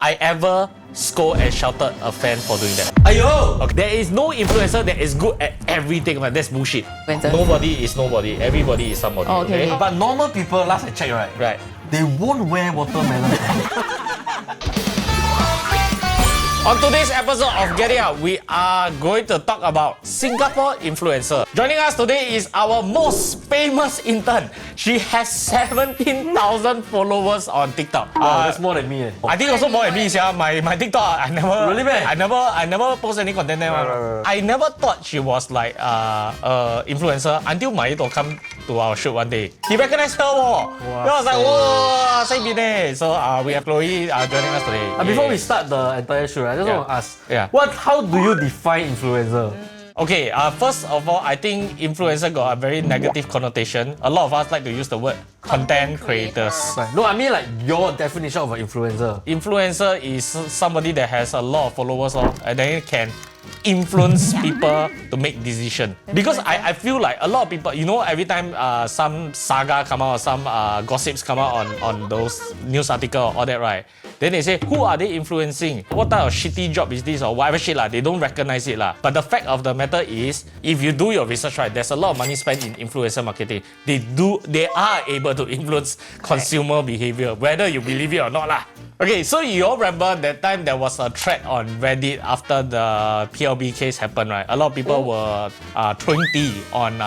I ever scold and shouted a fan for doing that. Ayo! Okay. There is no influencer that is good at everything, man. That's bullshit. Nobody is nobody. Everybody is somebody. Oh, okay. But normal people, last I checked, right? Right. They won't wear watermelon. On today's episode of Get It Out, we are going to talk about Singapore influencer. Joining us today is our most famous intern. She has 17,000 followers on TikTok. That's more than me. I think also more than me, yeah. My TikTok, I never Really, man? I never post any content there. Right. I never thought she was like influencer until Maito come to our shoot one day. He recognized her. Wow. I was like, whoa, same bine. So we have Chloe joining us today. Before we start the entire show, I just want to ask, Yeah. how do you define influencer? Okay, first of all, I think influencer got a very negative connotation. A lot of us like to use the word content creators. Right. No, I mean like your definition of an influencer. Influencer is somebody that has a lot of followers and then can influence people to make decision. Because I feel like a lot of people, you know, every time some saga come out, some gossips come out on those news article or all that, right? Then they say, who are they influencing? What type of shitty job is this or whatever shit lah? They don't recognize it lah. But the fact of the matter is, if you do your research right, there's a lot of money spent in influencer marketing. They are able to influence consumer behavior, whether you believe it or not lah. Okay, so you all remember that time there was a thread on Reddit after the PLB case happened, right? A lot of people were throwing tea on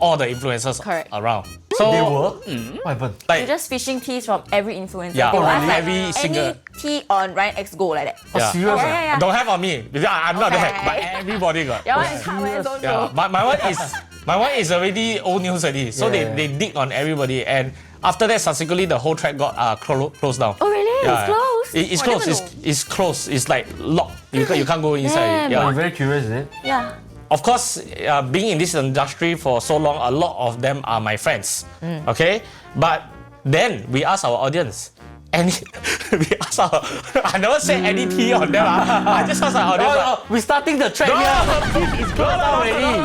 all the influencers around. So They were? What happened? You're just fishing teas from every influencer. Yeah, They will ask, every single. Any tea on Ryan X Go like that. Yeah. Serious? Yeah. Don't have on me because I'm not Okay. there, but everybody got. Your one is hard, don't Yeah, you? but my one is already old news already. So Yeah. they dig on everybody, and after that, subsequently the whole track got closed down. Oh really? Yeah. It's closed? It's Oh, I closed. never It's closed. It's like locked. You can't go inside. Damn. Yeah. I'm very curious, is it? Yeah. Of course, being in this industry for so long, a lot of them are my friends. Okay, but then we ask our audience. We ask our. I never said any tea on them. I just asked our audience. We're starting the track here. It's closed already.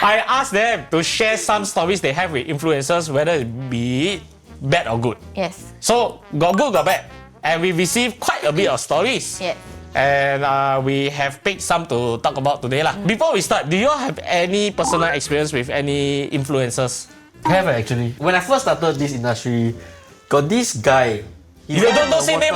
I asked them to share some stories they have with influencers, whether it be bad or good. Yes. So, got good, got bad. And we received quite a bit of stories. Yes. And we have picked some to talk about today lah. Before we start, do you all have any personal experience with any influencers? I have actually. When I first started this industry, got this guy. You don't say name,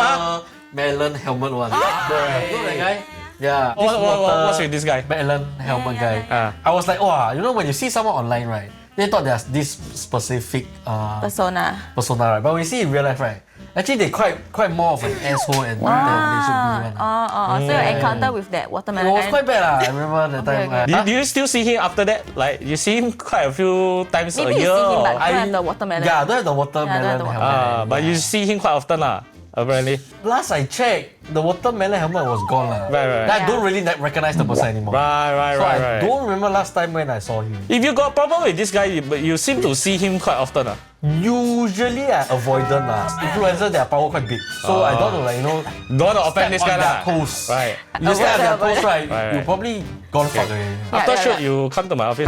Melon helmet one. You know that guy? Yeah. What's with this guy? Melon helmet guy. I was like, wow, you know when you see someone online, right? They thought there's this specific Persona. right? But when you see in real life, right? Actually, they quite more of an asshole and than they should be. So your encounter with that It watermelon was quite bad I remember that time. Okay. Do you still see him after that? Like, you see him quite a few times Maybe a you year? see him, but or- don't have the watermelon. Yeah, I don't have the watermelon Yeah, I don't have the helmet. But you see him quite often lah, apparently. Last I checked, the watermelon helmet was gone lah. Right. I don't really recognize the person anymore. Right. So I don't remember last time when I saw him. If you got a problem with this guy, but you seem to see him quite often. Usually I avoid them lah. Influencers, their power quite big. So I don't want to Don't want to offend this guy on their lah. toes. Right. You step on their toes, right? Right. You probably gone fuck already. After Yeah. shoot, you come to my office.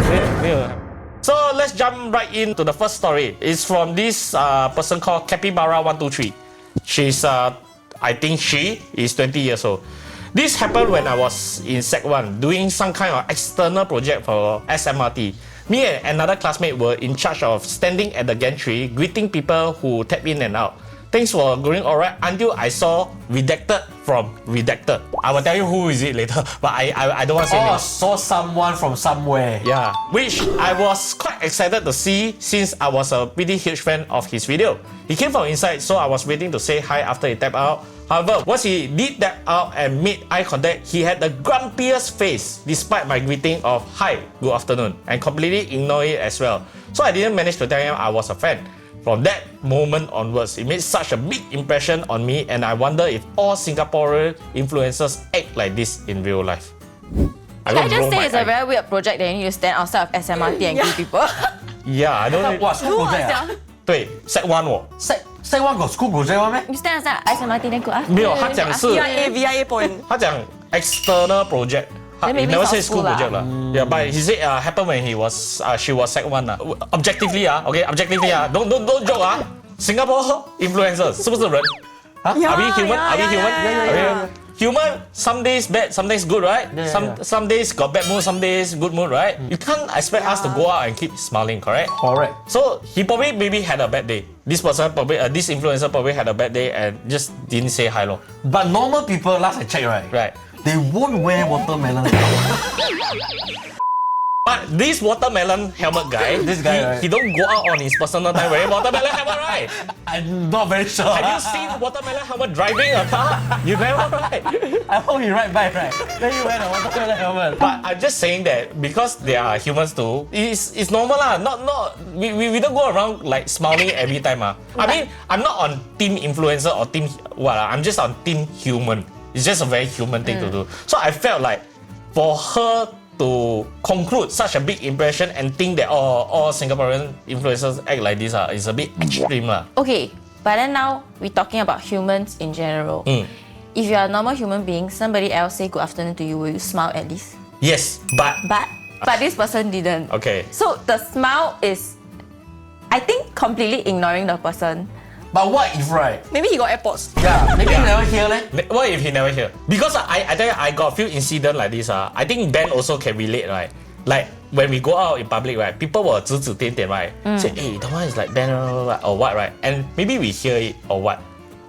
So let's jump right into the first story. It's from this person called Capybara123. She's, I think she is 20 years old. This happened when I was in Sec 1 doing some kind of external project for SMRT. Me and another classmate were in charge of standing at the gantry, greeting people who tap in and out. Things were going alright until I saw redacted from redacted. I will tell you who is it later, but I don't want to say names. Saw someone from somewhere. Yeah, which I was quite excited to see since I was a pretty huge fan of his video. He came from inside, so I was waiting to say hi after he tapped out. However, once he did tap out and made eye contact, he had the grumpiest face despite my greeting of hi, good afternoon, and completely ignored it as well. So I didn't manage to tell him I was a fan. From that moment onwards, it made such a big impression on me, and I wonder if all Singaporean influencers act like this in real life. Can I just say it's a very weird project that you need to stand outside of SMRT and greet people? Yeah, I don't know. Wow, school project 对 Sec 1我 Sec 1 got school project one meh? You stand outside SMRT then go ask. 没有，他讲是 VIA point. 他讲 external project. Then He maybe never it's say our school school project lah. Yeah, but he said happened when she was Sec 1 lah. Objectively objectively don't joke Singapore influencers 是不是人？ Huh? Are we human? Are we human? yeah. Human, some days bad, some days good, right? Some days got bad mood, some days good mood, right? You can't expect us to go out and keep smiling, correct? Correct. So he probably maybe had a bad day. This person probably, this influencer probably had a bad day and just didn't say hi, lor. But normal people, last I checked, Right. they won't wear watermelon. But this watermelon helmet guy, This guy, right? he don't go out on his personal time wearing watermelon helmet, right? I'm not very sure. Have you seen watermelon helmet driving a car? You never, right? I hope he ride bike, right? Then you wear the watermelon helmet. But I'm just saying that because they are humans too, it's normal lah. We don't go around like smiling every time ah. I mean, I'm not on team influencer or team what I'm just on team human. It's just a very human thing to do. So I felt like for her to conclude such a big impression and think that all Singaporean influencers act like this is a bit extreme lah. Okay, but then now we're talking about humans in general. If you're a normal human being, somebody else say good afternoon to you, will you smile at least? Yes, but But this person didn't. okay. So the smile is, I think, completely ignoring the person. But what if, right? Maybe he got AirPods. Yeah, maybe you never hear leh. What if he never hear? Because I tell you, I got a few incidents like this. I think Ben also can relate, right? Like when we go out in public, right? People will 指指点点, right? Say, hey, the one is like Ben or what, right? And maybe we hear it or what.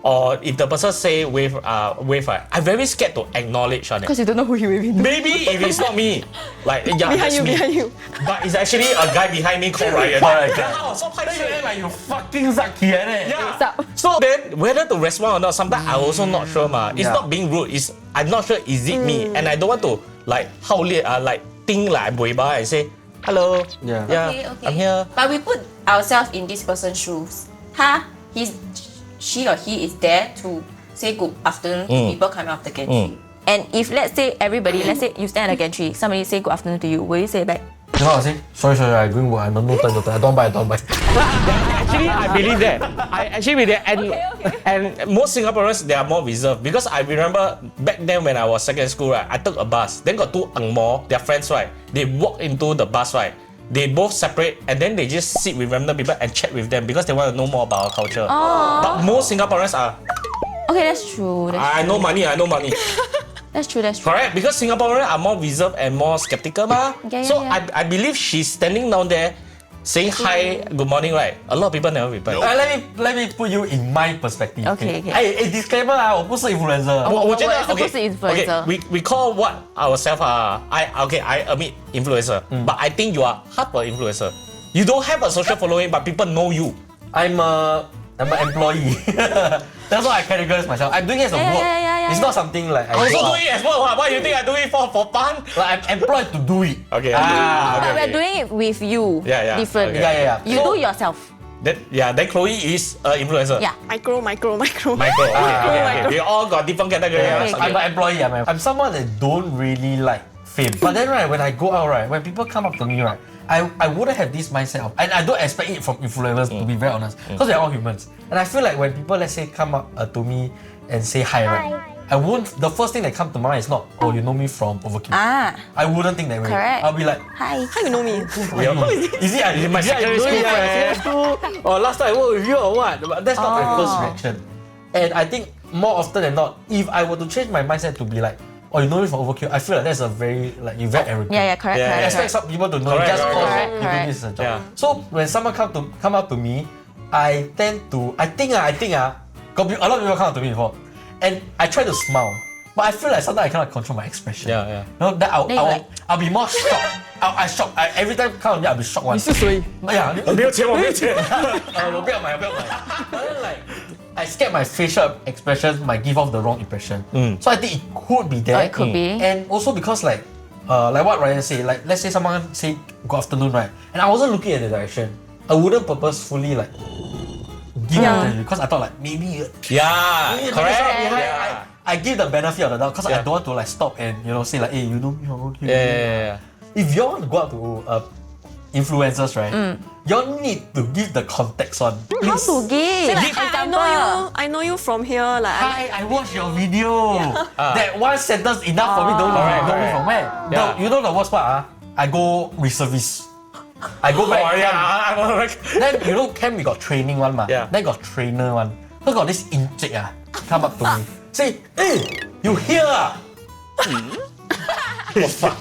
Or if the person say wave, right? I'm very scared to acknowledge on it. Because you don't know who he waving to. Maybe if it's not me, like yeah, Behind that's you, me. behind you. But it's actually a guy behind me called Ryan. Correct. Yeah, so Then you act like you fucking Zaki eh? yeah. Sup? So then, whether to respond or not, sometimes I also not sure ma. It's Yeah. not being rude. I'm not sure is it me, and I don't want to like like think like I'm buiba and say hello. Yeah. Okay. I'm here. But we put ourselves in this person's shoes. She or he is there to say good afternoon to people coming off the gantry. And if let's say let's say you stand at the gantry, somebody say good afternoon to you, will you say back? You know what I say? Sorry, I going work. I don't know time. I don't buy. Actually, I believe that. I actually believe that. And most Singaporeans, they are more reserved. Because I remember back then when I was secondary school, right, I took a bus. Then got two angmo, their friends, right? They walk into the bus, right? They both separate and then they just sit with random people and chat with them because they want to know more about our culture. But most Singaporeans are, Okay, that's true. I know money. That's true. Correct? Because Singaporeans are more reserved and more skeptical, ma. Yeah. I believe she's standing down there saying hi, good morning, right? A lot of people never reply. Let me put you in my perspective. Okay. Disclaimer 我不是 influencer. 我觉得我也是不是 influencer. we call what ourselves I admit influencer, but I think you are half an influencer. You don't have a social following, but people know you. I'm an employee. That's what I categorize myself. I'm doing it as a work. Yeah. It's not something like I also do it as well. Why you think I do it for fun? Like I'm employed to do it. Okay. But we're doing it with you. Yeah. Differently. Okay. Yeah. You So- do yourself. Then Chloe is an influencer. Yeah. Micro. Micro. Okay. We all got different categories. Okay. I'm an employee. I'm someone that don't really like fame. But then right, when I go out right, when people come up to me right, I wouldn't have this mindset of, and I don't expect it from influencers to be very honest, because they're all humans. And I feel like when people, let's say, come up to me and say hi, right, I won't. The first thing that comes to mind is not, oh, you know me from Overkill. I wouldn't think that way. Correct. I'll be like, Hi. How you know me? is it my secondary school friend? Or last time I worked with you or what? But that's not my first reaction. And I think more often than not, if I were to change my mindset to be like, oh, you know me from Overkill, I feel like that's a very, like, you're very arrogant. Yeah, correct. Yeah, I yeah. expect some people to know Correct, just because correct, you do this as a job. Yeah. So when someone come up to me, I tend to, I think a lot of people come up to me before, and I try to smile, but I feel like sometimes I cannot control my expression. Yeah. You know, that I'll be more shocked. I shocked. Every time come on me, I'll be shocked one. 你是谁？ Yeah. 我没有钱。我不要买。But then like, I scared my facial expression might give off the wrong impression. So I think it could be there. It could be. And also because like what Ryan said, like let's say someone say good afternoon, right? And I wasn't looking at the direction. I wouldn't purposefully like give attention because I thought like maybe Yeah, correct. Yeah. I give the benefit of the doubt because I Yeah. don't want to like stop and say like, hey, you know me from Overkill. Yeah. If you want to go out to influencers, right? You need to give the context on. How to give? Say like, Example. I know you from here. Like, Hi, I watched your video. That one sentence enough for me to know me from where. Yeah. You know the worst part? I go reservist. I go back. I'm Then camp we got training one ma. Yeah. Then got trainer one. So got this inject come up to me, say, hey, you here? Oh fuck.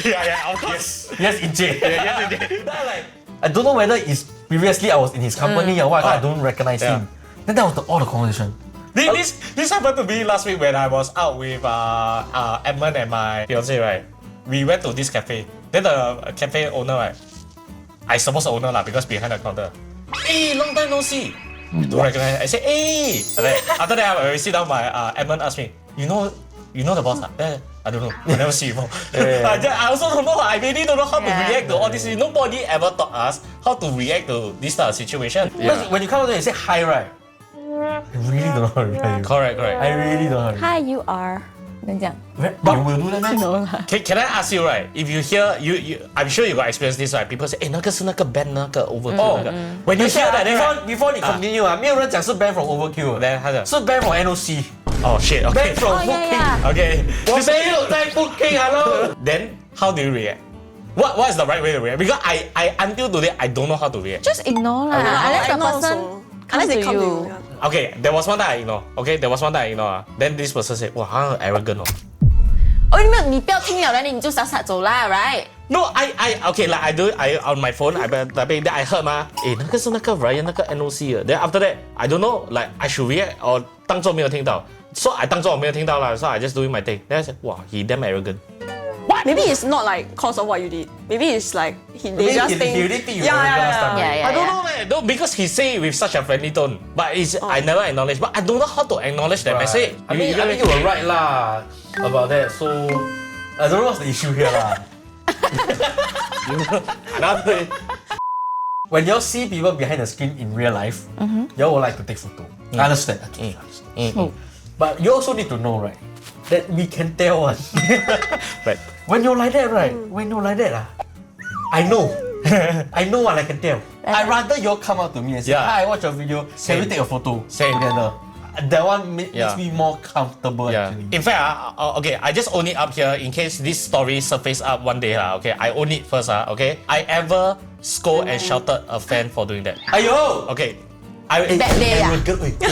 Yeah, of course. Yes, Inche. Yes, Then I like, I don't know whether it's previously I was in his company or what, I don't recognize him. Then that was all the conversation. This happened to me last week when I was out with Edmund and my fiance, right? We went to this cafe. Then the cafe owner, right? I suppose the owner lah, because behind the counter. Hey, long time no see. Don't recognize. I say, hey. Like, after that, when we sit down, my Edmund asked me, you know the boss? I don't know. I never see before. I also don't know. I really don't know how to react to all this. Nobody ever taught us how to react to this type of situation. Because when you come out there and say hi, right? I really don't know how to reply you. Correct. I really don't know how to reply. Hi, you are. Then 这样 But you will do that, man? No lah. Can I ask you, right? If you hear, I'm sure you got experienced this, right? People say, 那个是那个 band 那个 Overkill 那个。When you hear that, then before 你 continue 没有人讲是 ban from Overkill， then 他讲是 ban from NOC， Oh shit, ban okay. from Oh, booking。 yeah. Okay. 我没有在 booking，hello。 Then how do you react? What is the right way to react? Because I until today I don't know how to react. Just ignore lah. Unless the Ignore person also. comes Unless they to come to you. you. Yeah. Okay, there was one time I ignore. Okay, there was one time I ignore. Then this person said, 哇，他很 arrogant 哦。哦，你不要听了，你就傻傻走啦 ，right？ No, I okay, like I on my phone, then I heard 嘛，那个是那个 Ryan 那个 NOC 的。Then after that, I don't know, like I should react or 当作没有听到。So I 当作我没有听到啦，so I just doing my thing. Then I said, 哇 he damn arrogant. Maybe it's not like cause of what you did. Maybe it's like they just he think. really think you yeah, arrogant yeah, last time, yeah. right? Yeah, I don't know, man. No, because he say it with such a friendly tone, but it's I never acknowledge. But I don't know how to acknowledge that message. I mean you were right lah about that. So I don't know what's the issue here lah. Another. When y'all see people behind the screen in real life, y'all will like to take photo. I understand. I totally understand. But you also need to know, right, that we can tell one. Right. When you're like that, right? When you're like that, I know. I know what I can tell. I rather y'all come out to me and say, Yeah. "Hi, I watch your video. Can Same. we take a photo Same. together?" That one makes Yeah. me more comfortable. Yeah. Actually. In fact, okay, I just own it up here in case this story surface up one day. Okay, I own it first. Okay, I ever scold and shouted a fan for doing that. Ayo! Okay, That day,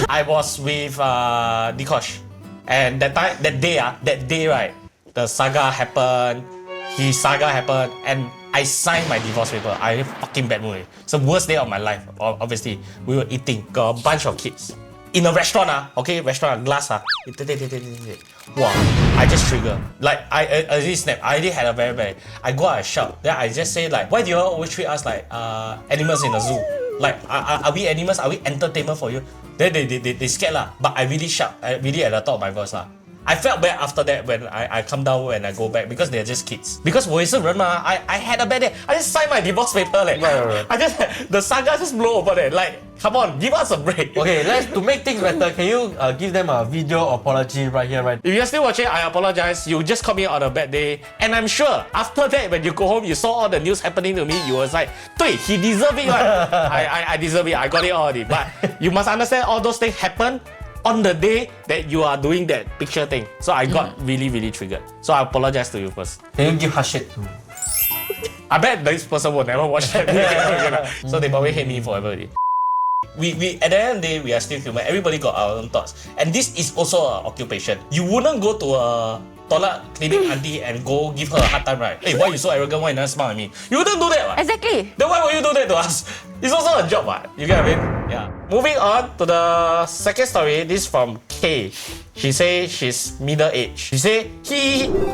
I was with Dikosh, and that day, right, the saga happened. His saga happened, and I signed my divorce paper. I in fucking bad mood. It's the worst day of my life. Obviously, we were eating, got a bunch of kids in a restaurant. Okay, restaurant glass. Wow, I just trigger. Like I already snap. I already had a very bad. I go out and shout. Then I just say like, why do you all always treat us like animals in a zoo? Like are we animals? Are we entertainment for you? Then they scared lah. But I really shout. I really at the top of my voice lah. I felt bad after that when I come down and I go back because they're just kids. Because 我也是人嘛, I had a bad day. I just signed my divorce paper. Like, Right. I just the saga just blow over there. Like, come on, give us a break. Okay, to make things better, can you give them a video apology right here, right? If you're still watching, I apologize. You just caught me on a bad day. And I'm sure after that, when you go home, you saw all the news happening to me, you was like, 对, he deserved it. Right? I deserve it. I got it already. But you must understand all those things happen on the day that you are doing that picture thing. So I got really, really triggered. So I apologize to you first. Can you give her shit too? I bet this person will never watch that video again. So they probably hate me forever already. We at the end of the day, we are still human. Everybody got our own thoughts. And this is also an occupation. You wouldn't go to a toilet cleaning auntie and go give her a hard time, right? Hey, why you so arrogant? Why you never smile at me? You wouldn't do that, right? Exactly. Then why would you do that to us? It's also a job, right? You get what I mean? Yeah. Moving on to the second story. This is from Kay. She say she's middle age. She say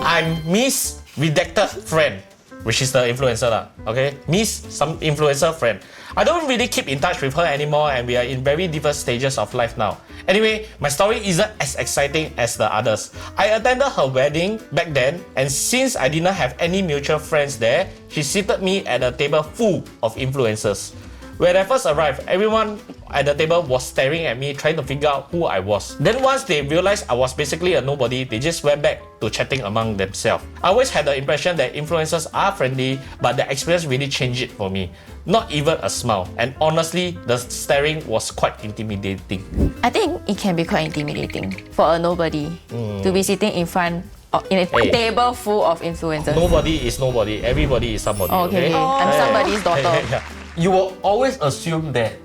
I'm Miss Redacted Friend, which is the influencer lah. Okay, Miss some influencer friend. I don't really keep in touch with her anymore, and we are in very different stages of life now. Anyway, my story isn't as exciting as the others. I attended her wedding back then, and since I didn't have any mutual friends there, she seated me at a table full of influencers. When I first arrived, everyone at the table was staring at me, trying to figure out who I was. Then once they realized I was basically a nobody, they just went back to chatting among themselves. I always had the impression that influencers are friendly, but the experience really changed it for me. Not even a smile. And honestly, the staring was quite intimidating. I think it can be quite intimidating for a nobody to be sitting in front of, in a table full of influencers. Nobody is nobody. Everybody is somebody. Okay. I'm somebody's daughter. You will always assume that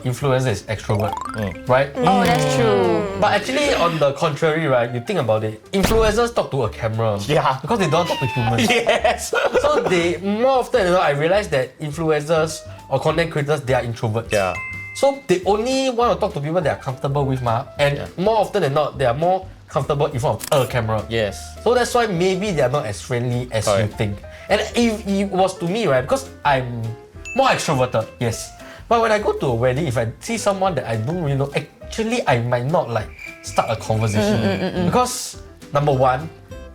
influencer is extrovert, right? Oh, that's true. But actually, on the contrary, right? You think about it, influencers talk to a camera. Yeah. Because they don't talk to humans. Yes. So they more often, I realize that influencers or content creators, they are introverts. Yeah. So they only want to talk to people they are comfortable with, and more often than not, they are more comfortable in front of a camera. Yes. So that's why maybe they are not as friendly as you Correct. think. And if it was to me, right, because I'm more extroverted, yes. But when I go to a wedding, if I see someone that I don't really know, actually I might not like start a conversation. Because number one,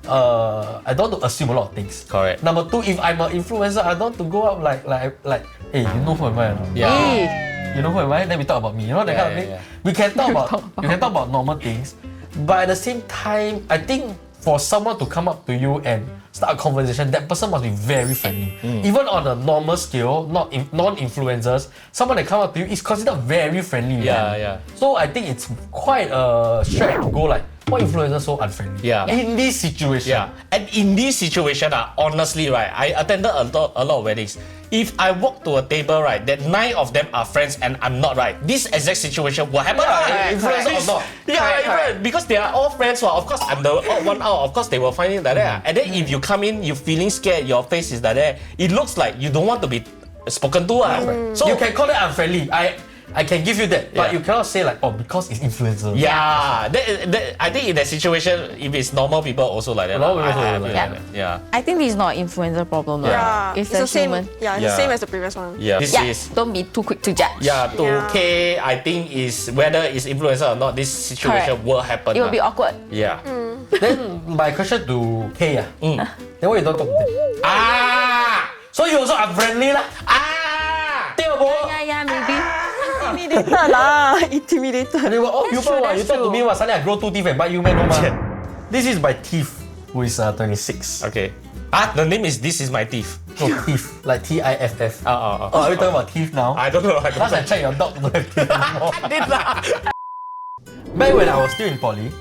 I don't want to assume a lot of things. Correct. Number two, if I'm an influencer, I don't want to go up like, hey, you know who am I or not? Yeah. You know who am I? Then we talk about me. You know that kind of thing. yeah. We can talk about normal things, but at the same time, I think for someone to come up to you and start a conversation, that person must be very friendly. Even on a normal scale, non-influencers, someone that come up to you is considered very friendly. Yeah, man. yeah. So I think it's quite a stretch to go like, why influencers so unfriendly? Yeah. In this situation. Yeah, and in this situation, honestly, right, I attended a lot of weddings. If I walk to a table, right, that 9 of them are friends and I'm not, right, this exact situation will happen, right? Influencer or not. Yeah, right, because they are all friends. Well, of course, I'm the odd one out. Of course, they will find it like that. And then if you come in, you feeling scared, your face is like that. It looks like you don't want to be spoken to. So you can call it unfriendly. I can give you that, but Yeah. you cannot say like, oh, because it's influencer. Yeah, I think in that situation, if it's normal people also like that. Normal people I also feel like like that. Yeah. I think this is not influencer problem. Yeah, It's the a same. human. Yeah, it's Yeah. the same as the previous one. Yeah. This Yeah, is don't be too quick to judge. Yeah, to Yeah. K, I think is whether it's influencer or not, this situation Correct. will happen. It will be awkward. Yeah. Then my question to K, then why you don't talk to them? Ah! So you also unfriendly lah? Ah! Tengok boh. Yeah, maybe. Intimidated lah. Intimidated. And they were, oh, you true, what? You that's talk to true. me what? Suddenly I grow 2 teeth and bite you man, no ma. This is my teeth, who is 26. Okay. The name is This Is My Teeth. No, teeth, like T-I-F-F. Oh. Oh, are we talking about teeth now? I don't know. Last I checked, your dog don't have teeth anymore. did lah. Back when I was still in poly,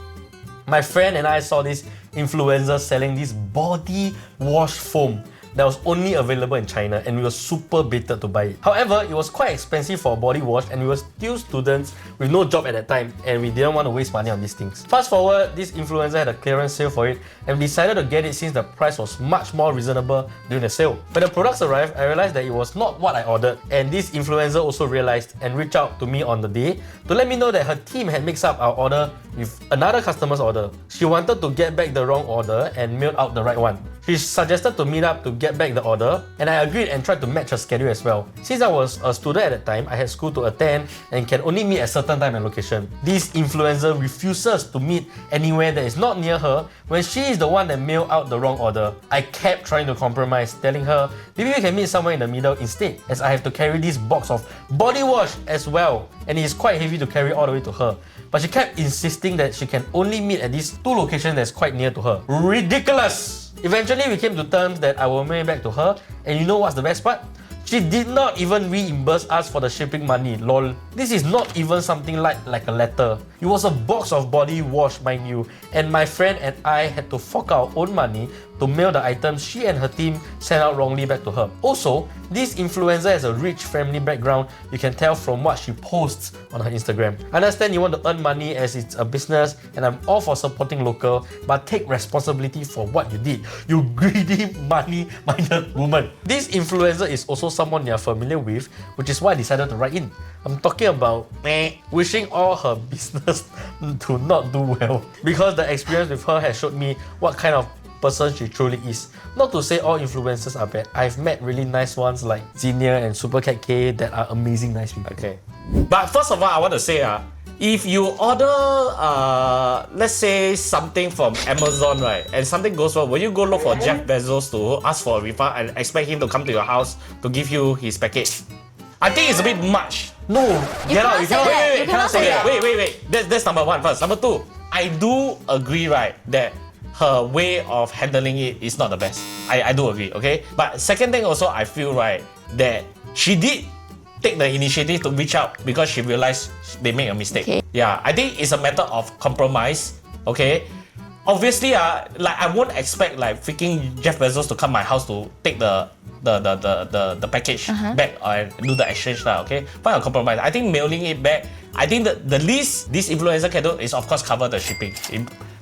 my friend and I saw this influencer selling this body wash foam that was only available in China, and we were super baited to buy it. However, it was quite expensive for a body wash, and we were still students with no job at that time, and we didn't want to waste money on these things. Fast forward, this influencer had a clearance sale for it, and we decided to get it since the price was much more reasonable during the sale. When the products arrived, I realized that it was not what I ordered, and this influencer also realized and reached out to me on the day to let me know that her team had mixed up our order with another customer's order. She wanted to get back the wrong order and mailed out the right one. She suggested to meet up to get back the order, and I agreed and tried to match her schedule as well. Since I was a student at that time, I had school to attend and can only meet at certain time and location. This influencer refuses to meet anywhere that is not near her when she is the one that mailed out the wrong order. I kept trying to compromise, telling her maybe we can meet somewhere in the middle instead, as I have to carry this box of body wash as well, and it is quite heavy to carry all the way to her. But she kept insisting that she can only meet at these 2 locations that's quite near to her. Ridiculous! Eventually, we came to terms that I will mail back to her, and you know what's the best part? She did not even reimburse us for the shipping money, lol. This is not even something like a letter. It was a box of body wash, mind you, and my friend and I had to fork our own money to mail the items she and her team sent out wrongly back to her. Also, this influencer has a rich family background, you can tell from what she posts on her Instagram. I understand you want to earn money as it's a business, and I'm all for supporting local, but take responsibility for what you did, you greedy money-minded woman. This influencer is also someone you're familiar with, which is why I decided to write in. I'm talking about wishing all her business to not do well, because the experience with her has showed me what kind of person she truly is. Not to say all influencers are bad. I've met really nice ones like Xenia and Supercat K that are amazing nice people. Okay. But first of all, I want to say, if you order, let's say something from Amazon, right, and something goes wrong, will you go look for Jeff Bezos to ask for a refund and expect him to come to your house to give you his package? I think it's a bit much. No, You cannot say that. You cannot say that. Wait. That's number one first. Number two, I do agree, right, that her way of handling it is not the best. I do agree, okay? But second thing also, I feel, right, that she did take the initiative to reach out because she realized they made a mistake. Okay. Yeah, I think it's a matter of compromise, okay? obviously, like I won't expect like freaking Jeff Bezos to come my house to take the package back and do the exchange lah. Okay, find a compromise. I think mailing it back. I think the least this influencer can do is of course cover the shipping.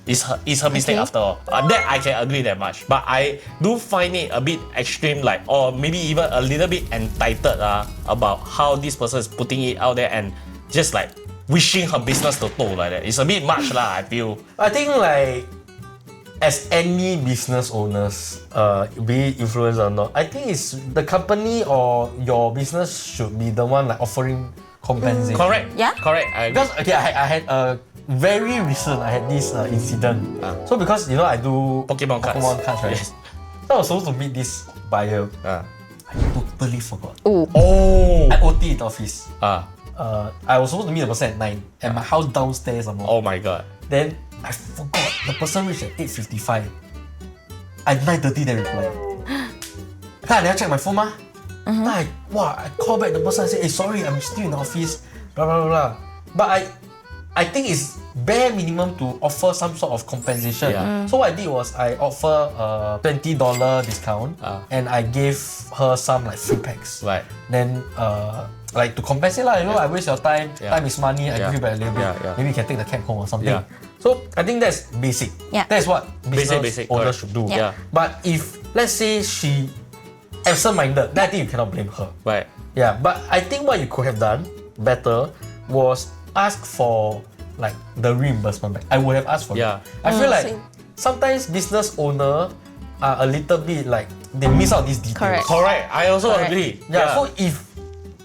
It's her mistake after all. That I can agree that much. But I do find it a bit extreme, like, or maybe even a little bit entitled about how this person is putting it out there and just like wishing her business to toh like that. It's a bit much lah, I feel. I think like as any business owners, be it influencer or not, I think it's the company or your business should be the one like offering compensation. Correct. Yeah. Correct. I agree. Because okay, I had a very recent. I had this incident. So because you know I do Pokemon cards. right? Yes. So I was supposed to meet this buyer. I totally forgot. Oh. I OT in the office. Ah. I was supposed to meet the person at 9 at my house downstairs. Oh my god. Then I forgot. The person reached at 8:55. At 9:30 they replied. I never check my phone mah. I call back the person and say, hey, sorry, I'm still in the office. Blah blah blah blah. But I think it's bare minimum to offer some sort of compensation. Yeah. So what I did was I offer a $20 discount and I gave her some like free packs. Right. Then like to compensate lah, you know, I waste your time. Yeah. Time is money. I give you back a little bit. Yeah. Maybe you can take the cab home or something. Yeah. So I think that's basic. Yeah. That's what business Basic, owners correct. should do. Yeah. But if let's say she absent-minded, then I think you cannot blame her. Right. Yeah. But I think what you could have done better was ask for like the reimbursement back. I would have asked for Yeah. it. I feel like same. sometimes business owner are a little bit like they miss out these details. Correct. I also Correct. agree. Yeah, so if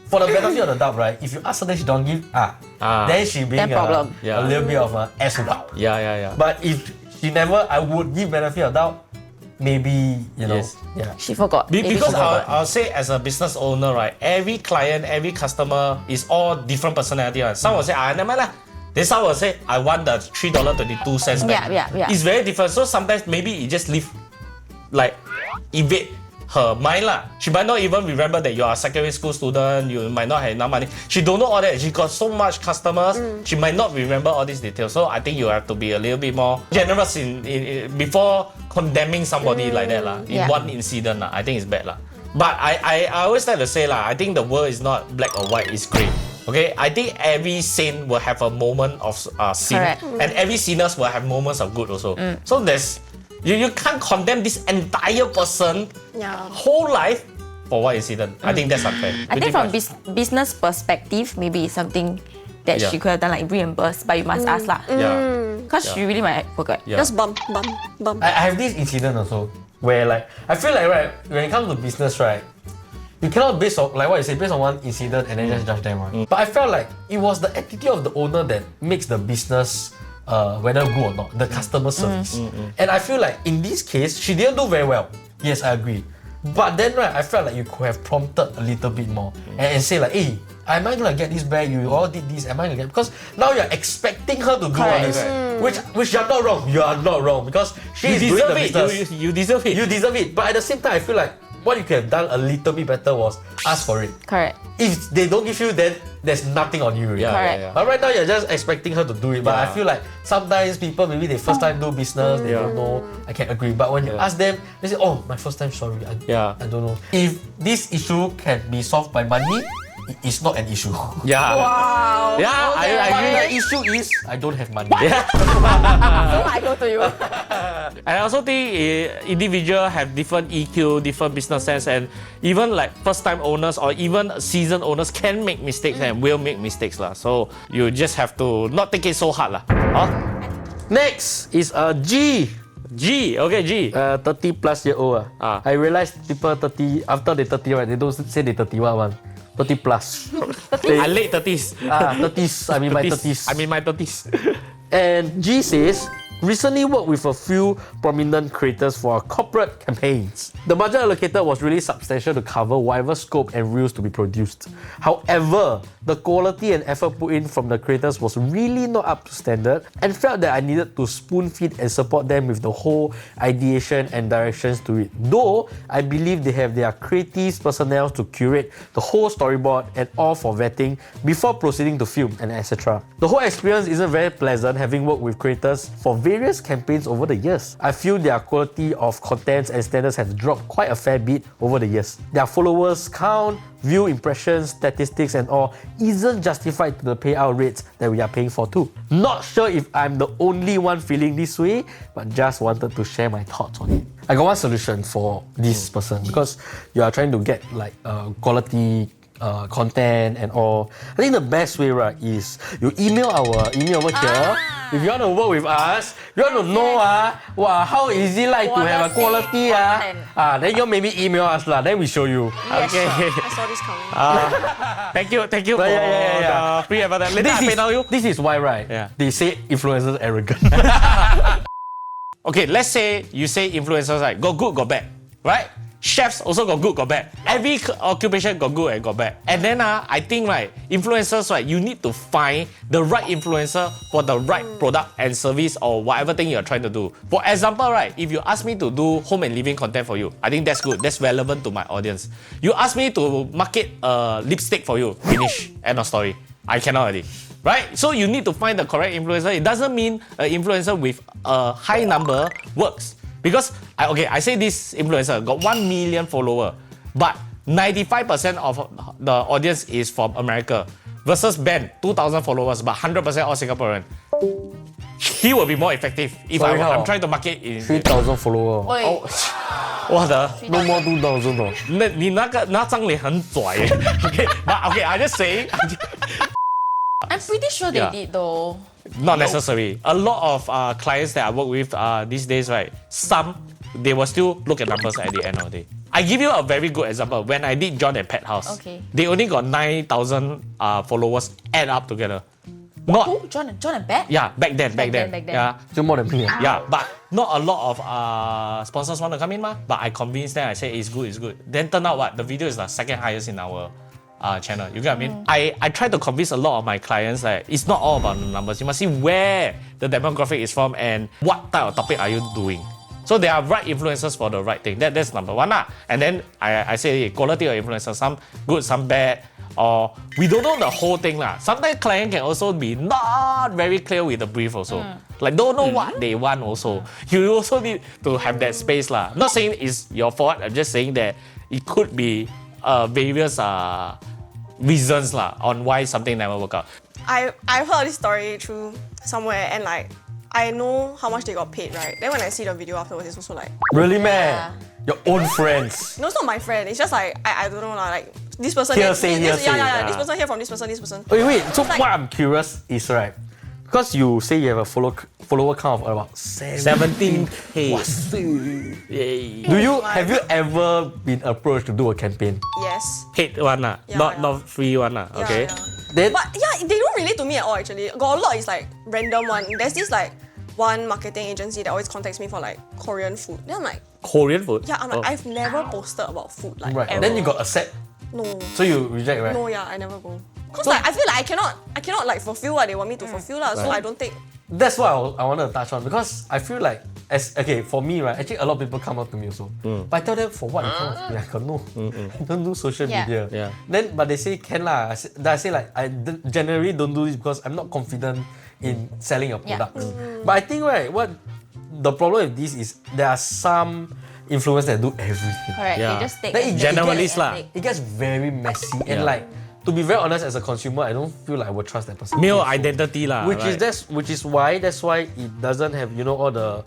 for the benefit of the doubt, right, if you ask her then she don't give, then she being Then problem. a little bit of an ass wow. Yeah. But if she never, I would give benefit of doubt, maybe, you know, Yes. yeah. She forgot. Because forgot. I'll say as a business owner, right, every client, every customer is all different personality. Right? Some will say, never mind lah. Then some will say, I want the $3.22 back. Yeah. It's very different. So sometimes maybe it just leave, like, evade her mind lah. She might not even remember that you are a secondary school student. You might not have enough money. She don't know all that. She got so much customers. She might not remember all these details. So I think you have to be a little bit more generous in before condemning somebody like that lah. In one incident lah. I think it's bad lah. But I always like to say lah. I think the world is not black or white. It's grey. Okay, I think every saint will have a moment of sin, Correct. and every sinners will have moments of good also. So there's you can't condemn this entire person whole life for one incident. I think that's unfair. I think Pretty from much. business perspective, maybe it's something that Yeah. she could have done, like reimburse, but you must ask lah. Yeah. Because she really might forget. Yeah. Just bump. I have this incident also where like I feel like right when it comes to business right, you cannot base on like what you say based on one incident and then just judge them right. But I felt like it was the attitude of the owner that makes the business whether good or not, the customer service. And I feel like in this case she didn't do very well. Yes, I agree. But then right, I felt like you could have prompted a little bit more and say like, hey, am I gonna get this back? You all did this. Am I gonna get? Because now you're expecting her to do all Correct. this, which you're not wrong. You are not wrong because she is doing the business. You deserve it. You deserve it. But at the same time, I feel like what you could have done a little bit better was ask for it. Correct. If they don't give you, then there's nothing on you. Really. Correct. But right now you're just expecting her to do it. But I Yeah. feel like sometimes people maybe they first time do business, they don't know. I can agree. But when you ask them, they say, "Oh, my first time, sorry, I don't know." If this issue can be solved by money, it is not an issue. Yeah. Wow. Yeah, I But agree. the issue is I don't have money. So I go to you. And I also think individual have different EQ, different business sense, and even like first-time owners or even seasoned owners can make mistakes and will make mistakes lah. So you just have to not take it so hard lah. Next is G. Okay, G. 30 plus year old. I realized people 30 after they 30 right, they don't say they 31 one. 30 plus. I late 30s. 30s. I mean my 30s. I'm in my 30s. And G says, recently worked with a few prominent creators for our corporate campaigns. The budget allocated was really substantial to cover whatever scope and reels to be produced. However, the quality and effort put in from the creators was really not up to standard and felt that I needed to spoon feed and support them with the whole ideation and directions to it. Though, I believe they have their creative personnel to curate the whole storyboard and all for vetting before proceeding to film and etc. The whole experience isn't very pleasant having worked with creators for various various campaigns over the years. I feel their quality of contents and standards have dropped quite a fair bit over the years. Their followers count, view impressions, statistics and all isn't justified to the payout rates that we are paying for too. Not sure if I'm the only one feeling this way, but just wanted to share my thoughts on it. I got one solution for this person because you are trying to get like quality content and all. I think the best way, right, is you email our email over here. If you want to work with us, you want to know how is it like to have a quality then you maybe email us lah. Then we show you. Okay. I saw this coming. Thank you for the free advertisement. Later I pay now you. This is why, right? Yeah. They say influencers arrogant. Okay, let's say you say influencers like got good, got bad, right? Chefs also got good, got bad. Every occupation got good and got bad. And then I think right, influencers, right, you need to find the right influencer for the right product and service or whatever thing you're trying to do. For example, right, if you ask me to do home and living content for you, I think that's good. That's relevant to my audience. You ask me to market a lipstick for you, finish, end of story. I cannot already. Right? So you need to find the correct influencer. It doesn't mean an influencer with a high number works. Because, I say this influencer got 1 million followers, but 95% of the audience is from America versus Ben, 2,000 followers, but 100% all Singaporean. He will be more effective if I'm trying to market in 3,000 followers. Oi, What the? No more 2,000 though. 你那张脸很拽耶 Okay, but okay, I just say. I'm pretty sure they did though. Not necessary. A lot of clients that I work with these days, right? Some they will still look at numbers at the end of the day. I give you a very good example. When I did John and Pet House, they only got 9,000 followers add up together. Not Who? John and Pat? yeah, back then. Yeah, Still more than me. yeah, but not a lot of sponsors want to come in, but I convinced them. I said it's good. Then turn out what? The video is the second highest in our channel. You get what I mean? I try to convince a lot of my clients that it's not all about the numbers. You must see where the demographic is from and what type of topic are you doing. So there are right influencers for the right thing. That's number one. And then I say quality of influencers, some good, some bad, or we don't know the whole thing. Sometimes client can also be not very clear with the brief also. Like don't know what they want also. You also need to have that space. Not saying it's your fault, I'm just saying that it could be various reasons on why something never work out. I've heard this story through somewhere and like I know how much they got paid, right? Then when I see the video afterwards, it's also like Really, man? Your own friends. no, it's not my friend. It's just like I don't know like this person. Hearsay. This person hear from this person. This person. Wait. So like- what I'm curious is, right, because you say you have a follower count of about 17K. Have you ever been approached to do a campaign? Yes. Paid one, not free one. Okay. Yeah. Then But yeah, they don't relate to me at all actually. Got a lot is like random one. There's this like one marketing agency that always contacts me for like Korean food. Then I'm like, Korean food? yeah, I'm like, I've never posted about food like right. ever. Then you got accept. no. So you reject, right? No, yeah, I never go. Cause like I feel like I cannot like fulfill what they want me to fulfill so Right. I don't take. That's what I wanted to touch on because I feel like for me, right, actually a lot of people come up to me also. But I tell them for what they come up to me, I go no, I don't do social media. Yeah. Then but they say can lah. I say like generally don't do this because I'm not confident in selling your products. But I think right, what the problem with this is there are some influencers that do everything. Correct. Yeah. They just take Then it Generalist lah. It gets very messy and like to be very honest as a consumer, I don't feel like I would trust that person. Male identity lah. Which is why it doesn't have all the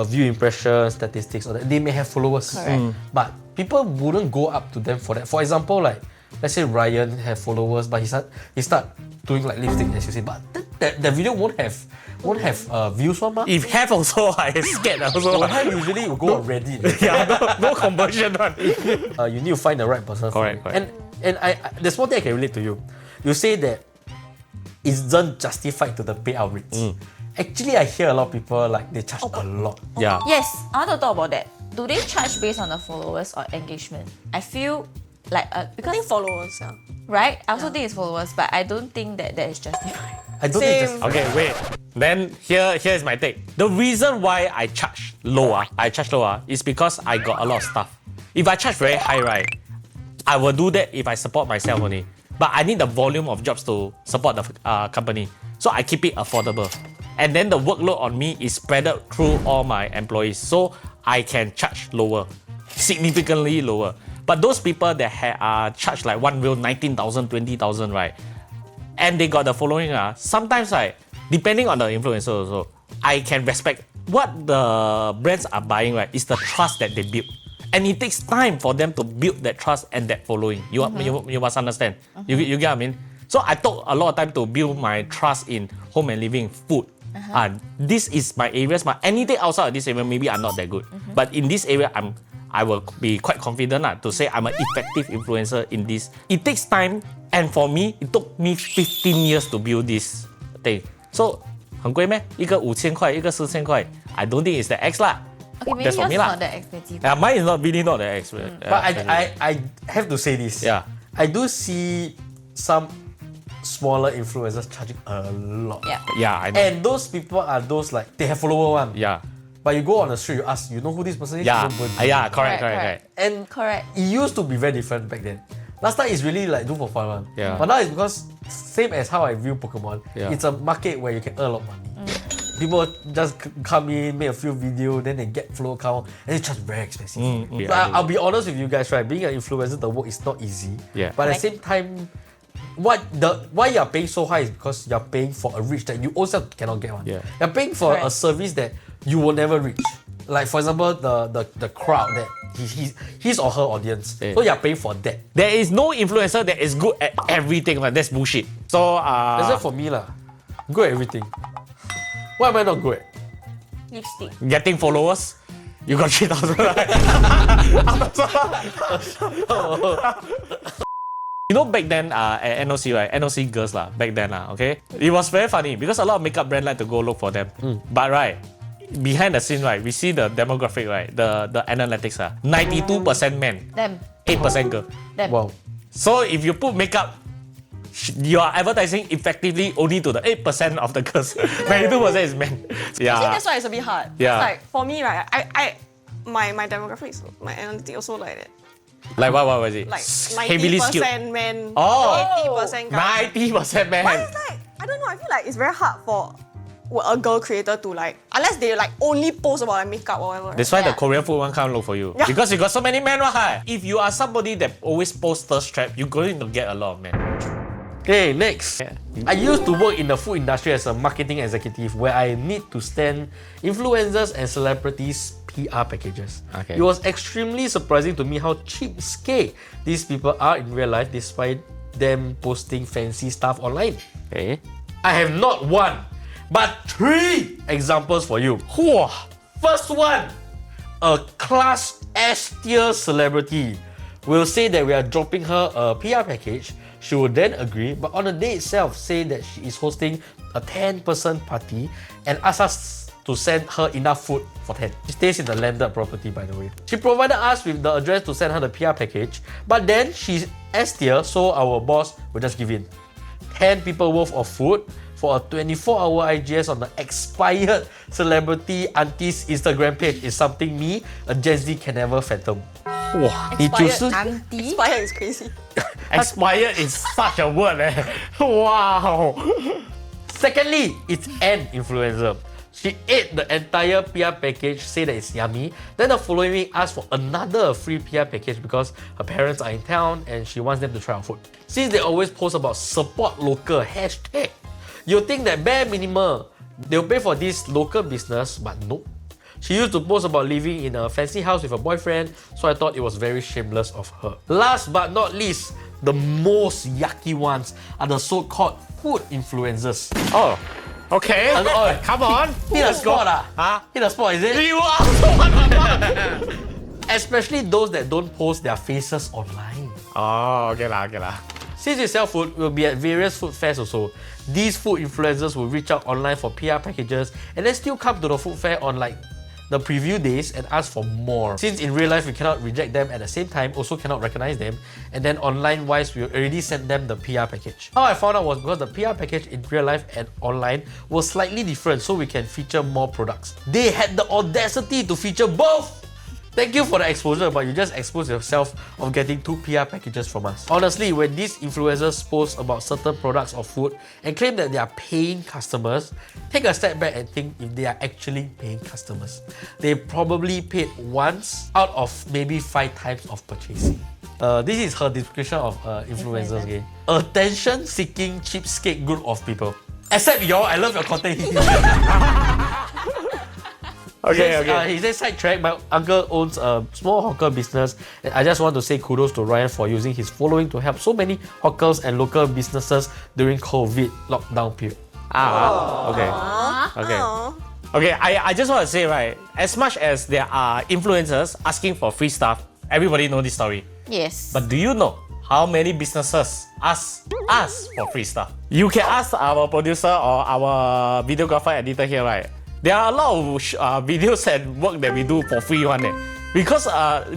view impressions, statistics, or that. They may have followers, but people wouldn't go up to them for that. For example, like let's say Ryan have followers, but he start doing like lipstick as you say, but that video won't have views one. If have also, I scared also. Will have usually will go on Reddit. Yeah, no conversion one. You need to find the right person. Correct. And there's one thing I can relate to you. You say that isn't justified to the payout rates. Actually, I hear a lot of people like they charge a lot. Yeah. Yes, I want to talk about that. Do they charge based on the followers or engagement? I feel like I because think followers, yeah. right, I also think it's followers, but I don't think that is justified. I don't think it's Same. just Okay, wait. Then here's my take. The reason why I charge low, is because I got a lot of stuff. If I charge very high, right, I will do that if I support myself only. But I need the volume of jobs to support the company. So I keep it affordable. and then the workload on me is spread out through all my employees, so I can charge lower, significantly lower. But those people that are charged like 1 mil, 19,000, 20,000, right? And they got the following, sometimes, right, depending on the influencer also, I can respect what the brands are buying, right, is the trust that they build. And it takes time for them to build that trust and that following. You must understand. You get what I mean? So I took a lot of time to build my trust in home and living, food. This is my areas, but anything outside of this area, maybe I'm not that good. But in this area, I will be quite confident to say I'm an effective influencer in this. It takes time, and for me, it took me 15 years to build this thing. So, 很贵咩？一个5000块，一个4000块。I don't think it's the X 啦。Okay, maybe That's for yours me is lah. not that expensive. Yeah, mine is not really not the X. But I have to say this. Yeah. I do see some smaller influencers charging a lot. Yeah. Yeah, I know. And those people are those like they have follower one. Yeah. But you go on the street, you ask, you know who this person is? Yeah. Nobody. Yeah, correct. Correct. And Correct. it used to be very different back then. Last time it's really like do for fun one. Yeah. But now it's because same as how I view Pokemon, Yeah. it's a market where you can earn a lot of money. People just come in, make a few videos, then they get flow count, and they charge very expensive. Yeah, But I do. I'll be honest with you guys, right? Being an influencer, the work is not easy. Yeah. But at Correct. the same time, why you're paying so high is because you're paying for a reach that you also cannot get one. Yeah. You're paying for a Correct. service that you will never reach. Like for example, the crowd that his or her audience. Yeah. So you're paying for that. There is no influencer that is good at everything. Like, that's bullshit. So, Except for me lah. I'm good at everything. Why am I not good at? Lipstick. getting followers, you got 3,000. Right? You know, back then at NOC, right? NOC girls lah, back then okay? It was very funny because a lot of makeup brands like to go look for them. But right, behind the scene, right, we see the demographic, right? The analytics 92% men, Them. 8% girl. Them. Wow. So if you put makeup, you are advertising effectively only to the 8% of the girls. 92% is men. I think Yeah. that's why it's a bit hard. Yeah. It's like for me, right? My demographics, my analytics also like that. Like what was it? Like Heavily 90% skewed. men, Oh. 80% guys. 90% men. But it's like, I don't know, I feel like it's very hard for a girl creator to like, unless they like only post about like makeup or whatever. That's why the Yeah. Korean food one can't look for you. Yeah. Because you got so many men, right? If you are somebody that always posts thirst trap, you're going to get a lot of men. Okay, next. Yeah. I used to work in the food industry as a marketing executive where I need to stand influencers and celebrities' PR packages. Okay. It was extremely surprising to me how cheapskate these people are in real life despite them posting fancy stuff online. Okay. I have not one, but 3 examples for you. Whoa. First one, a class S tier celebrity will say that we are dropping her a PR package. She will then agree, but on the day itself say that she is hosting a 10-person party and ask us to send her enough food for 10. She stays in the landed property, by the way. She provided us with the address to send her the PR package, but then she's S tier, so our boss will just give in. 10 people worth of food for a 24-hour IGS on the expired celebrity auntie's Instagram page is something me, a Gen Z, can never fathom. 哇， Auntie. Expire is crazy. expired is such a word, Wow. Secondly, it's an influencer. She ate the entire PR package, say that it's yummy. Then the following week asked for another free PR package because her parents are in town and she wants them to try our food. Since they always post about support local hashtag, you'll think that bare minimal, they'll pay for this local business, but nope. She used to post about living in a fancy house with a boyfriend, so I thought it was very shameless of her. Last but not least, the most yucky ones are the so-called food influencers. Oh, okay. Oh, Come on. hit a spot Huh? Hit a spot, is it? You are so one. Especially those that don't post their faces online. Oh, okay lah. Since we sell food, we'll be at various food fairs also. These food influencers will reach out online for PR packages and then still come to the food fair on like the preview days and ask for more. Since in real life we cannot reject them at the same time, also cannot recognize them, and then online wise we already sent them the PR package. How I found out was because the PR package in real life and online was slightly different, so we can feature more products. They had the audacity to feature both! Thank you for the exposure, but you just expose yourself of getting 2 PR packages from us. Honestly, when these influencers post about certain products or food and claim that they are paying customers, take a step back and think if they are actually paying customers. They probably paid once out of maybe 5 times of purchasing. This is her description of influencers. Okay? Attention-seeking cheapskate group of people. Except y'all, I love your content. He says, sidetrack, my uncle owns a small hawker business and I just want to say kudos to Ryan for using his following to help so many hawkers and local businesses during COVID lockdown period. Okay, I just want to say, right, as much as there are influencers asking for free stuff, everybody know this story. Yes. But do you know how many businesses ask for free stuff? You can ask our producer or our videographer editor here, right? There are a lot of videos and work that we do for free one. Because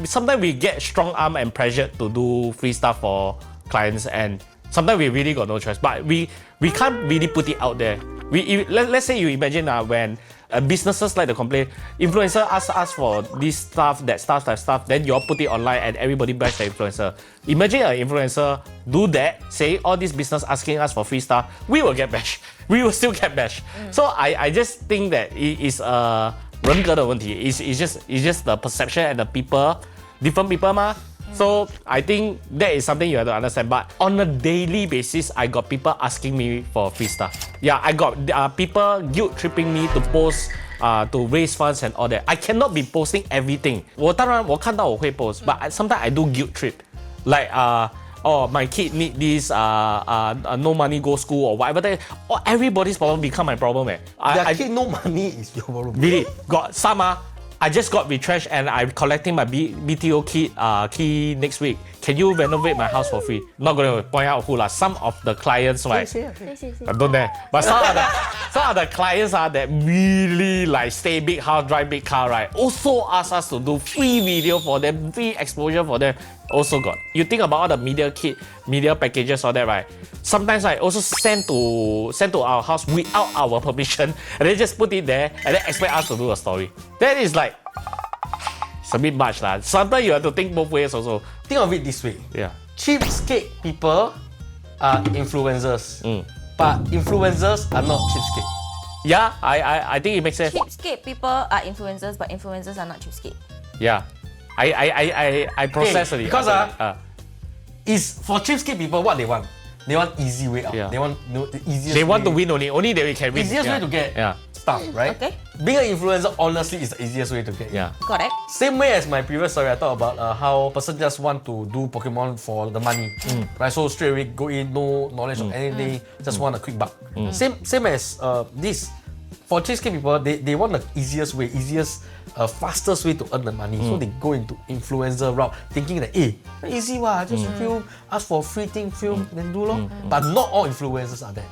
sometimes we get strong arm and pressure to do free stuff for clients, and sometimes we really got no choice. But we can't really put it out there. Let's say you imagine when businesses like to complain, influencer ask us for this stuff, that stuff, then you all put it online and everybody bash the influencer. Imagine an influencer do that, say all this business asking us for free stuff, we will get bashed. We will still get bashed. So I just think that it is a 人格的问题. It's just the perception and the people, different people ma. So I think that is something you have to understand. But on a daily basis, I got people asking me for free stuff. Yeah, I got people guilt tripping me to post to raise funds and all that. I cannot be posting everything. 当然我看到我会 post, but sometimes I do guilt trip. Like my kid need this no money go school or whatever. Everybody's problem become my problem. Their kid no money is your problem. Really, got some I just got retrenched and I'm collecting my BTO key next week. Can you renovate my house for free? Not going to point out who lah. Some of the clients, right? I don't know. But some of the clients that really like stay big house, drive big car, right? Also ask us to do free video for them, free exposure for them. Also got. You think about all the media packages, all that, right? Sometimes I also send to our house without our permission, and they just put it there and then expect us to do a story. That is like, it's a bit much lah. Sometimes you have to think both ways also. Think of it this way. Yeah. Cheapskate people are influencers, but influencers are not cheapskate. Yeah, I think it makes sense. Cheapskate people are influencers, but influencers are not cheapskate. Yeah. I process it. Because is for cheapskate people what they want. They want easy way out. Yeah. They want the easiest. They want way. to win only. Only they can win. Easiest way to get stuff, right? Okay. Being an influencer honestly is the easiest way to get. Yeah. Correct. Same way as my previous story, I talked about how a person just want to do Pokemon for the money, right? So straight away go in, no knowledge of anything, just want a quick buck. Same as this. For cheapskate people, they want the easiest way, fastest way to earn the money. So they go into influencer route, thinking that, easy wa, just film, ask for free thing, film, then do lor. But not all influencers are that.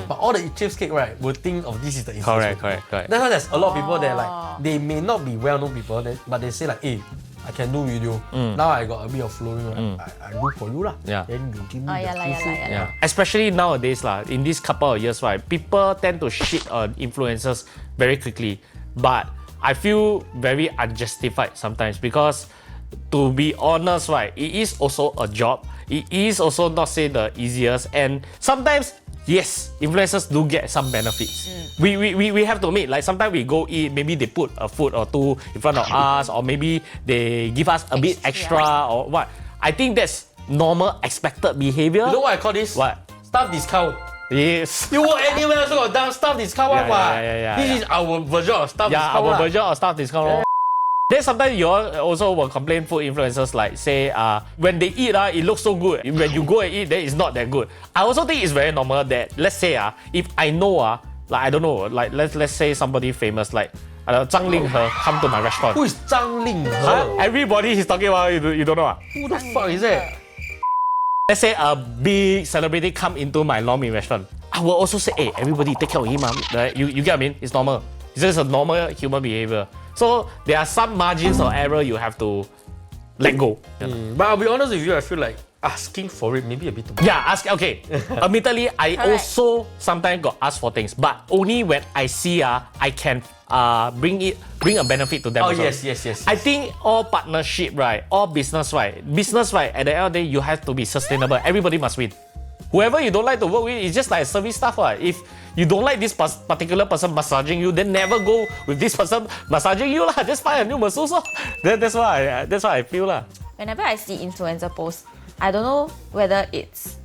But all the cheapskate, right, will think of this is the easiest way. Correct. That's why there's a lot of people that like, they may not be well-known people, but they say like, I can do video. Now I got a bit of following, I do for you lah. Yeah. Then you give me the Yeah. Yeah. Especially nowadays in this couple of years, right, people tend to shit on influencers very quickly. But I feel very unjustified sometimes because, to be honest, right, it is also a job. It is also not say the easiest, and sometimes yes, influencers do get some benefits. We have to admit, like sometimes we go eat, maybe they put a food or two in front of us, or maybe they give us a bit extra or what. I think that's normal, expected behavior. You know what I call this? What? Staff discount. Yes. You work anywhere also got staff discount one. This is our version of staff discount. Our version of staff discount. Then sometimes you all also will complain food influencers like say when they eat it looks so good. When you go and eat, then it's not that good. I also think it's very normal that let's say if I know like I don't know, like let's say somebody famous like Zhang Linghe come to my restaurant. Who is Zhang Linghe? Everybody he's talking about, you don't know. Who the fuck is that? Let's say a big celebrity come into my lor mee restaurant. I will also say, hey, everybody take care of him. Right? You get what I mean? It's normal. It's just a normal human behavior. So there are some margins of error you have to let go. But I'll be honest with you, I feel like asking for it maybe a bit too much. Yeah, okay. Admittedly, I Correct. also sometimes got asked for things, but only when I see I can bring a benefit to them. Oh also. yes. I think all partnership, right, all business, right, at the end of the day, you have to be sustainable. Everybody must win. Whoever you don't like to work with, it's just like service stuff. Right? If you don't like this particular person massaging you, then never go with this person massaging you. Just find a new masseuse. That's what I feel. Whenever I see influencer posts, I don't know whether it's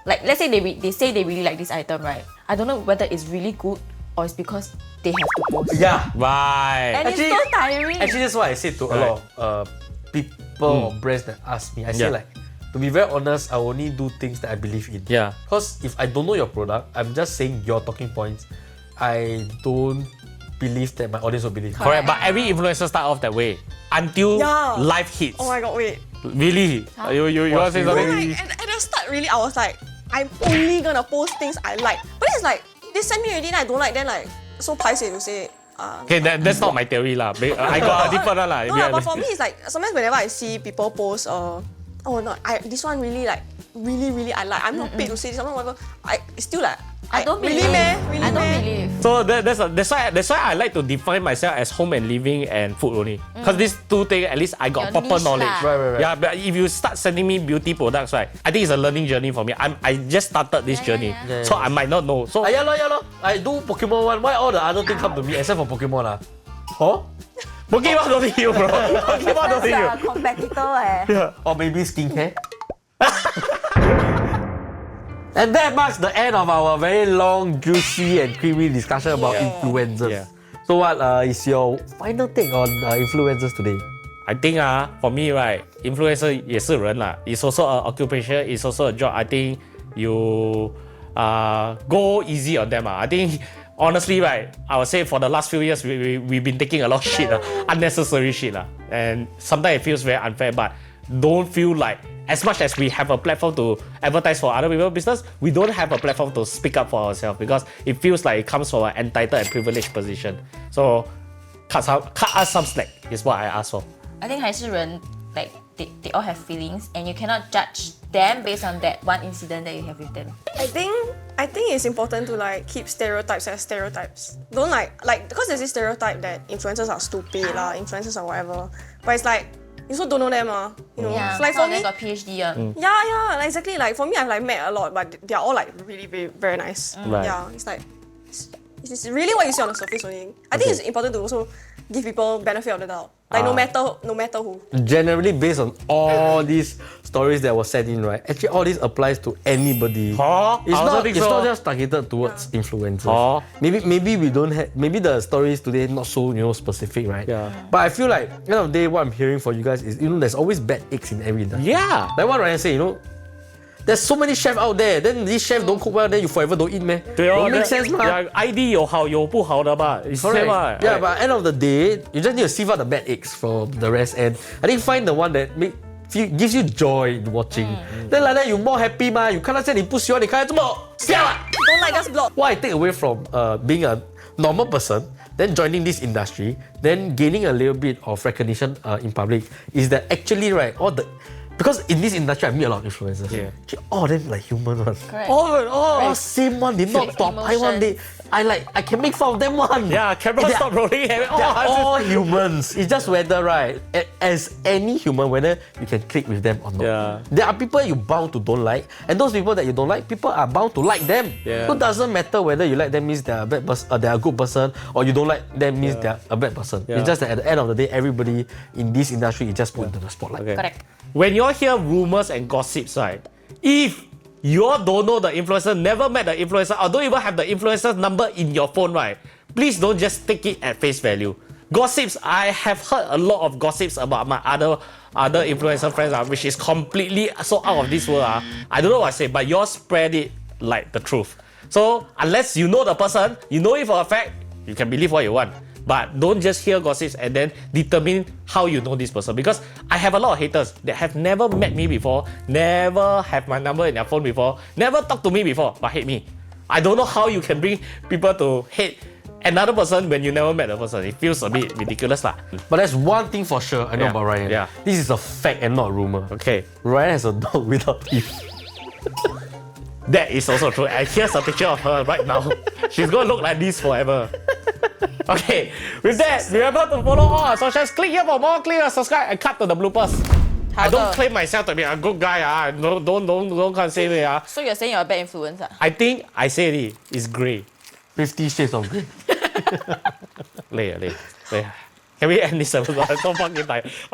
like, let's say they say they really like this item, right? I don't know whether it's really good or it's because they have to post. Yeah. Right. And it's so tiring. Actually, that's what I said to a lot of people or brands that ask me. I say Yeah. like, to be very honest, I only do things that I believe in. Yeah. Because if I don't know your product, I'm just saying your talking points. I don't believe that my audience will believe. Correct. But every influencer start off that way until Yeah. life hits. Oh my god, wait. Really? You want to say What's something? really- At the start, really, I was like, I'm only gonna post things I like. But it's like, they send me already and I don't like, then like, so paiseh to say. Okay, that's not my theory lah. I got a different one lah. No, but for me, it's like, sometimes whenever I see people post, oh no, this one really like, really I like. I'm not paid to say this, I'm not whatever. It's still like, I don't really believe. meh? Really I don't meh? believe. So that's why I like to define myself as home and living and food only. Because these two things, at least I got Your proper niche knowledge. lah. Right. Yeah, but if you start sending me beauty products, right, I think it's a learning journey for me. I just started this journey, yeah. so I might not know. So Yeah lor. I do Pokemon one. Why all the other things come to me except for Pokemon lah? Huh? Pokemon don't need you, bro. Pokemon don't need you. Competitor Or maybe skincare? And that marks the end of our very long, juicy and creamy discussion about influencers. Yeah. So what is your final take on influencers today? I think for me, right, influencer 也是人啦. It's also an occupation. It's also a job. I think you go easy on them. I think honestly, right, I would say for the last few years we've been taking a lot of shit, unnecessary shit, and sometimes it feels very unfair. But don't feel like as much as we have a platform to advertise for other people's business, we don't have a platform to speak up for ourselves because it feels like it comes from an entitled and privileged position. So cut us some slack is what I ask for. I think 还是人 like they all have feelings and you cannot judge them based on that one incident that you have with them. I think it's important to like keep stereotypes as stereotypes. Don't like because there's this stereotype that influencers are stupid influencers or whatever. But it's like you also don't know them you know. Yeah, So, like some for of them me, got PhD. yeah, like, exactly. Like for me, I've like met a lot, but they're all like really very, very nice. Right. Yeah, it's like it's really what you see on the surface only. I think it's important to also give people benefit of the doubt. Like no matter who. Generally, based on all these stories that were sent in, right? Actually, all this applies to anybody. Huh? It's I also not. think It's so. not just targeted towards influencers. Huh? Maybe we don't have. Maybe the stories today not so specific, right? Yeah. But I feel like end of the day, what I'm hearing from you guys is there's always bad eggs in every industry. Yeah. Like what Ryan said, there's so many chefs out there. Then these chefs don't cook well, then you forever don't eat, man. 对哦 Don't make sense, man. Yeah, ID 有好有不好的吧，it's Correct. same 嘛。 Yeah, but end of the day, you just need to sieve out the bad eggs from the rest, and I think find the one that gives you joy in watching. Then like that, you more happy, ma. You 看那些你不喜欢，你看这么笑啊。 Don't like just block. What I take away from being a normal person, then joining this industry, then gaining a little bit of recognition in public is that actually, right, because in this industry I meet a lot of influencers. Yeah. Actually, all of them like human one. Correct. All same one. They not Fake top. I one day. I can make fun of them one. Yeah, camera They are- stop rolling. They're all humans. It's just whether, right, as any human, whether you can click with them or not. Yeah. There are people you bound to don't like, and those people that you don't like, people are bound to like them. Yeah. So it doesn't matter whether you like them means they're a bad person, they're a good person, or you don't like them means they're a bad person. Yeah. It's just that at the end of the day, everybody in this industry is just put into the spotlight. Okay. Correct. When you all hear rumors and gossips, right? If you all don't know the influencer, never met the influencer, or don't even have the influencer's number in your phone, right? Please don't just take it at face value. Gossips, I have heard a lot of gossips about my other influencer friends, which is completely so out of this world. I don't know what I say, but you all spread it like the truth. So unless you know the person, you know it for a fact, you can believe what you want. But don't just hear gossips and then determine how you know this person. Because I have a lot of haters that have never met me before, never have my number in their phone before, never talked to me before, but hate me. I don't know how you can bring people to hate another person when you never met the person. It feels a bit ridiculous lah. But there's one thing for sure I know Yeah, about Ryan. yeah. This is a fact and not rumor. Okay. Ryan has a dog without teeth. That is also true. And here's a picture of her right now. She's gonna look like this forever. Okay, with that, remember to follow all our socials. Click here for more, click and subscribe and cut to the bloopers. I don't claim myself to be a good guy. Don't come say me. So you're saying you're a bad influence? I think I said it. It's grey. 50 Shades of Grey. Can we end this episode? I'm so fucking tired.